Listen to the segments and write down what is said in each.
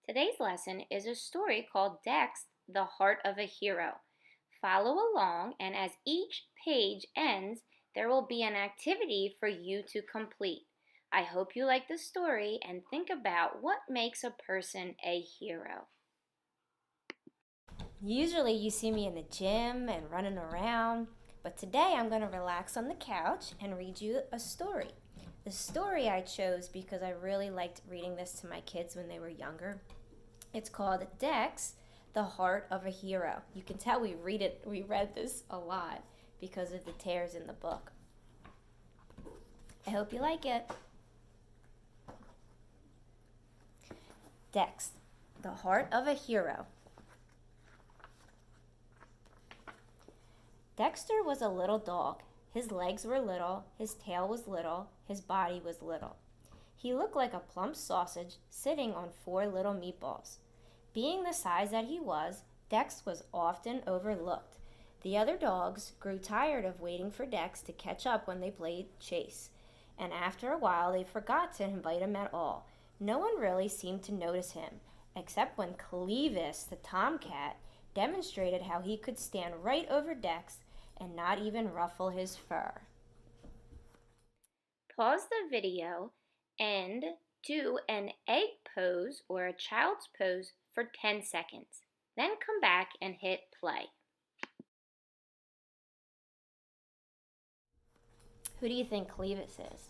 Today's lesson is a story called Dex, the Heart of a Hero. Follow along, and as each page ends, there will be an activity for you to complete. I hope you like the story and think about what makes a person a hero. Usually you see me in the gym and running around, but today I'm going to relax on the couch and read you a story. The story I chose because I really liked reading this to my kids when they were younger. It's called Dex, the Heart of a Hero. You can tell we read this a lot because of the tears in the book. I hope you like it. Dex, the Heart of a Hero. Dexter was a little dog. His legs were little, his tail was little, his body was little. He looked like a plump sausage sitting on 4 little meatballs. Being the size that he was, Dex was often overlooked. The other dogs grew tired of waiting for Dex to catch up when they played chase, and after a while they forgot to invite him at all. No one really seemed to notice him, except when Clevis, the tomcat, demonstrated how he could stand right over Dex and not even ruffle his fur. Pause the video and do an egg pose or a child's pose for 10 seconds. Then come back and hit play. Who do you think Clevis is?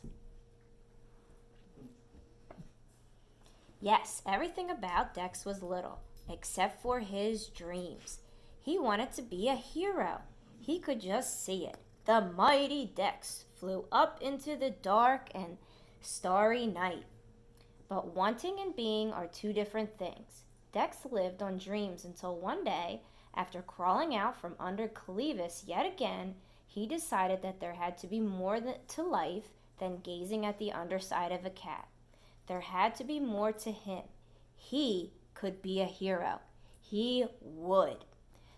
Yes, everything about Dex was little, except for his dreams. He wanted to be a hero. He could just see it. The mighty Dex flew up into the dark and starry night. But wanting and being are 2 different things. Dex lived on dreams until one day, after crawling out from under Clevis yet again, he decided that there had to be more to life than gazing at the underside of a cat. There had to be more to him. He could be a hero. He would.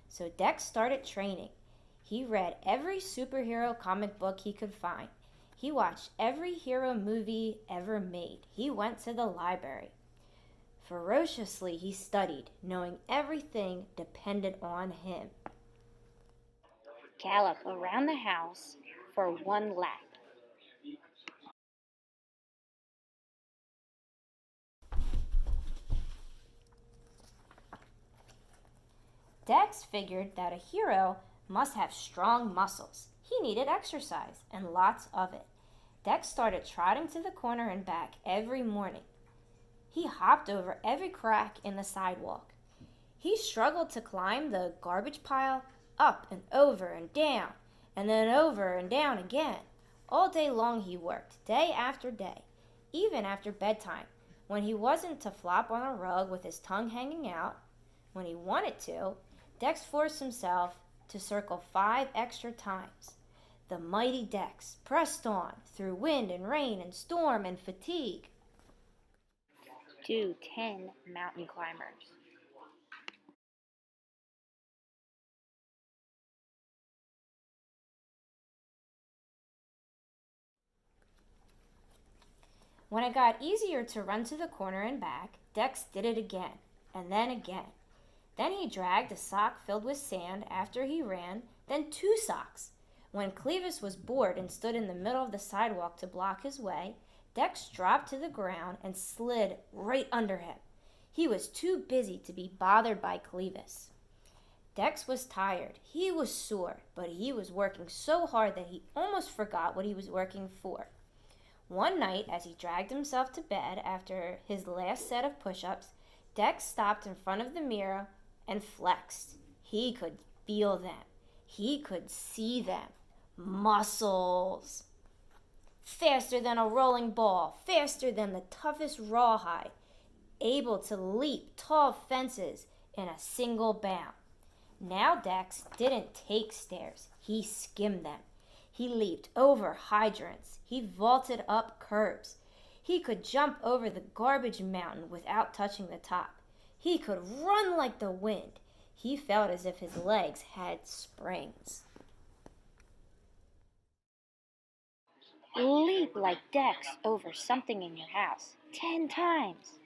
So Dex started training. He read every superhero comic book he could find. He watched every hero movie ever made. He went to the library. Ferociously he studied, knowing everything depended on him. Gallop around the house for 1 lap. Dex figured that a hero must have strong muscles. He needed exercise, and lots of it. Dex started trotting to the corner and back every morning. He hopped over every crack in the sidewalk. He struggled to climb the garbage pile, up and over and down, and then over and down again. All day long he worked, day after day, even after bedtime, when he wasn't to flop on a rug with his tongue hanging out. When he wanted to, Dex forced himself to circle 5 extra times. The mighty Dex pressed on through wind and rain and storm and fatigue. Do 10 mountain climbers. When it got easier to run to the corner and back, Dex did it again, and then again. Then he dragged a sock filled with sand after he ran, then 2 socks. When Clevis was bored and stood in the middle of the sidewalk to block his way, Dex dropped to the ground and slid right under him. He was too busy to be bothered by Clevis. Dex was tired. He was sore, but he was working so hard that he almost forgot what he was working for. One night, as he dragged himself to bed after his last set of push-ups, Dex stopped in front of the mirror and flexed. He could feel them. He could see them. Muscles. Faster than a rolling ball, faster than the toughest rawhide, able to leap tall fences in a single bound. Now Dex didn't take stairs. He skimmed them. He leaped over hydrants. He vaulted up curbs. He could jump over the garbage mountain without touching the top. He could run like the wind. He felt as if his legs had springs. Leap like Dex over something in your house 10 times.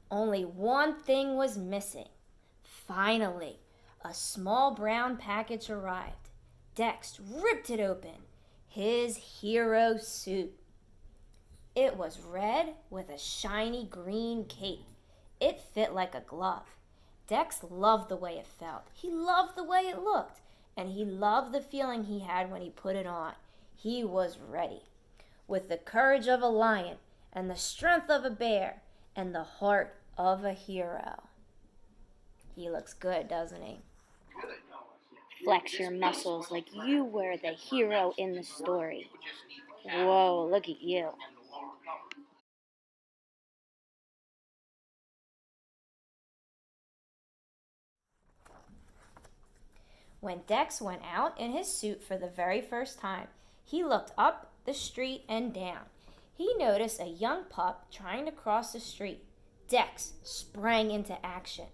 Only one thing was missing. Finally, a small brown package arrived. Dex ripped it open. His hero suit. It was red with a shiny green cape. It fit like a glove. Dex loved the way it felt. He loved the way it looked. And he loved the feeling he had when he put it on. He was ready. With the courage of a lion, and the strength of a bear, and the heart of a hero. He looks good, doesn't he? Flex your muscles like you were the hero in the story. Whoa, look at you. When Dex went out in his suit for the very first time, he looked up the street and down. He noticed a young pup trying to cross the street. Dex sprang into action.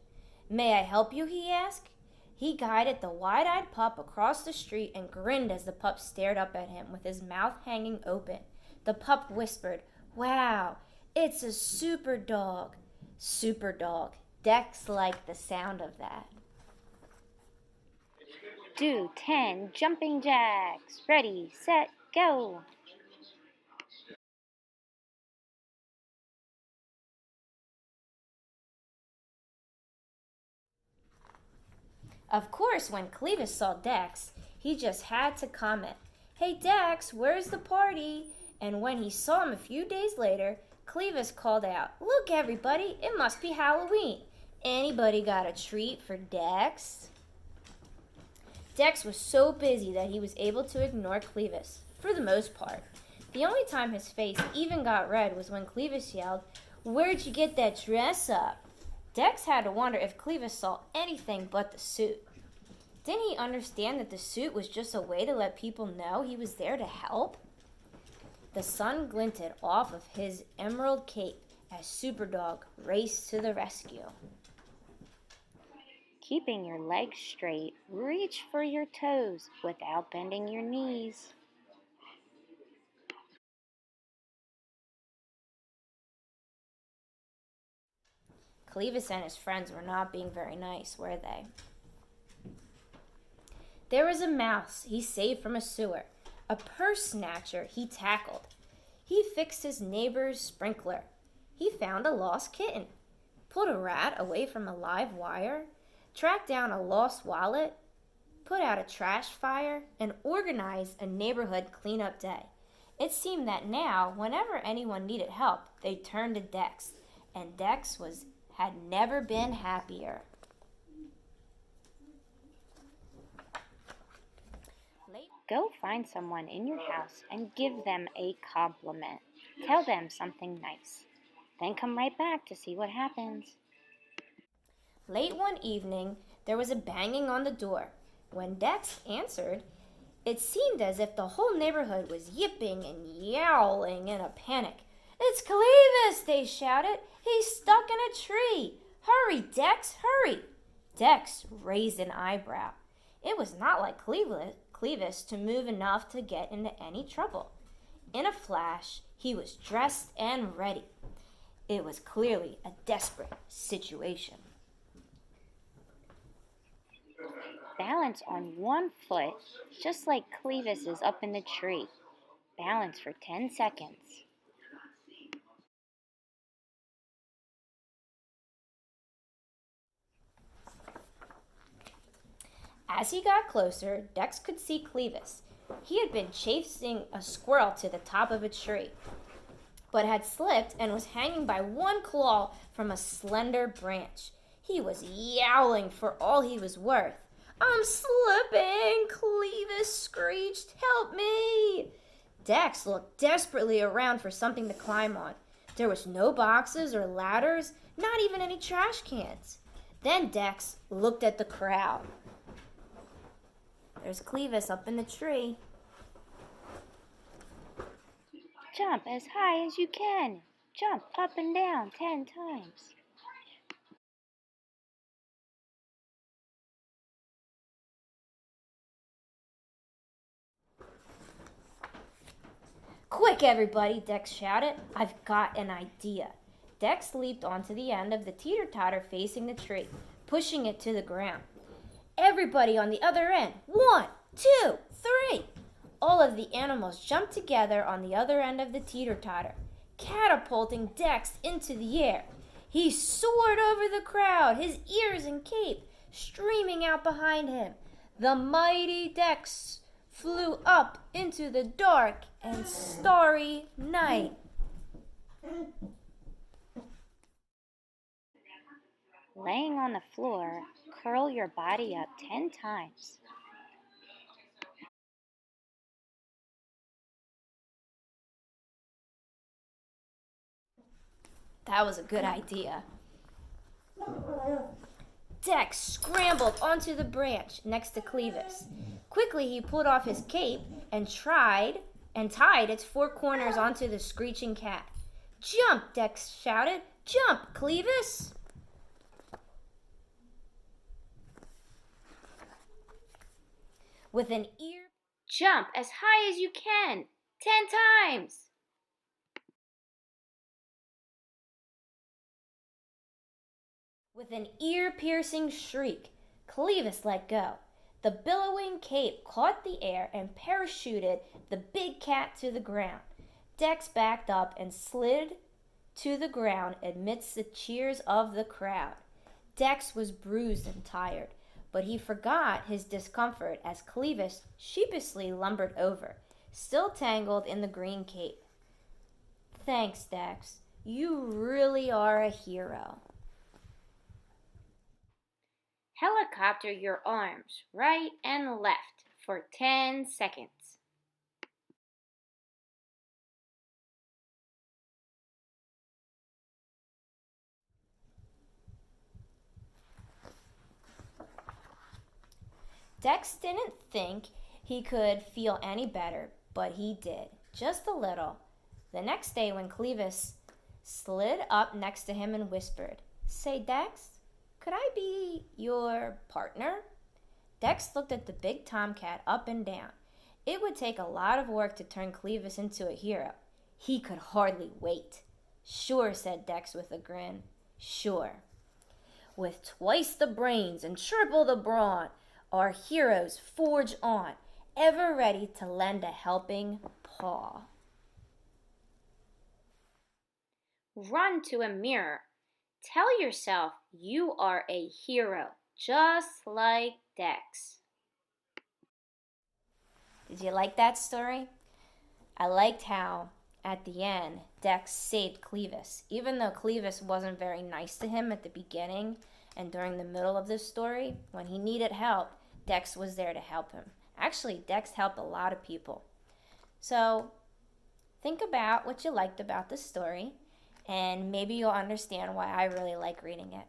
"May I help you?" he asked. He guided the wide-eyed pup across the street and grinned as the pup stared up at him with his mouth hanging open. The pup whispered, "Wow, it's a super dog." Super dog. Dex liked the sound of that. Do 10 jumping jacks. Ready, set, go. Of course, when Clevis saw Dex, he just had to comment, "Hey Dex, where's the party?" And when he saw him a few days later, Clevis called out, "Look everybody, it must be Halloween. Anybody got a treat for Dex?" Dex was so busy that he was able to ignore Clevis, for the most part. The only time his face even got red was when Clevis yelled, "Where'd you get that dress up?" Dex had to wonder if Clevis saw anything but the suit. Didn't he understand that the suit was just a way to let people know he was there to help? The sun glinted off of his emerald cape as Superdog raced to the rescue. Keeping your legs straight, reach for your toes without bending your knees. Clevis and his friends were not being very nice, were they? There was a mouse he saved from a sewer, a purse snatcher he tackled. He fixed his neighbor's sprinkler. He found a lost kitten, pulled a rat away from a live wire, tracked down a lost wallet, put out a trash fire, and organized a neighborhood cleanup day. It seemed that now, whenever anyone needed help, they turned to Dex, and Dex had never been happier. Go find someone in your house and give them a compliment. Tell them something nice. Then come right back to see what happens. Late one evening, there was a banging on the door. When Dex answered, it seemed as if the whole neighborhood was yipping and yowling in a panic. "It's Clevis!" they shouted. "He's stuck in a tree! Hurry, Dex, hurry!" Dex raised an eyebrow. It was not like Clevis to move enough to get into any trouble. In a flash, he was dressed and ready. It was clearly a desperate situation. Balance on one foot, just like Clevis is up in the tree. Balance for 10 seconds. As he got closer, Dex could see Clevis. He had been chasing a squirrel to the top of a tree, but had slipped and was hanging by one claw from a slender branch. He was yowling for all he was worth. "I'm slipping!" Clevis screeched. "Help me!" Dex looked desperately around for something to climb on. There was no boxes or ladders, not even any trash cans. Then Dex looked at the crowd. There's Clevis up in the tree. Jump as high as you can. Jump up and down 10 times. "Quick, everybody," Dex shouted. "I've got an idea." Dex leaped onto the end of the teeter-totter facing the tree, pushing it to the ground. Everybody on the other end. 1, 2, 3. All of the animals jumped together on the other end of the teeter-totter, catapulting Dex into the air. He soared over the crowd, his ears and cape streaming out behind him. The mighty Dex flew up into the dark and starry night. Laying on the floor, curl your body up 10 times. That was a good idea. Dex scrambled onto the branch next to Clevis. Quickly he pulled off his cape and tied its four corners onto the screeching cat. "Jump!" Dex shouted. "Jump, Clevis!" With an ear, Jump as high as you can, 10 times. With an ear-piercing shriek, Clevis let go. The billowing cape caught the air and parachuted the big cat to the ground. Dex backed up and slid to the ground amidst the cheers of the crowd. Dex was bruised and tired, but he forgot his discomfort as Clevis sheepishly lumbered over, still tangled in the green cape. "Thanks, Dex. You really are a hero." Helicopter your arms right and left for 10 seconds. Dex didn't think he could feel any better, but he did, just a little. The next day when Clevis slid up next to him and whispered, "Say, Dex, could I be your partner?" Dex looked at the big tomcat up and down. It would take a lot of work to turn Clevis into a hero. He could hardly wait. "Sure," said Dex with a grin. "Sure. With twice the brains and triple the brawn, our heroes forge on, ever ready to lend a helping paw." Run to a mirror. Tell yourself you are a hero, just like Dex. Did you like that story? I liked how, at the end, Dex saved Clevis. Even though Clevis wasn't very nice to him at the beginning and during the middle of the story, when he needed help, Dex was there to help him. Actually, Dex helped a lot of people. So, think about what you liked about the story, and maybe you'll understand why I really like reading it.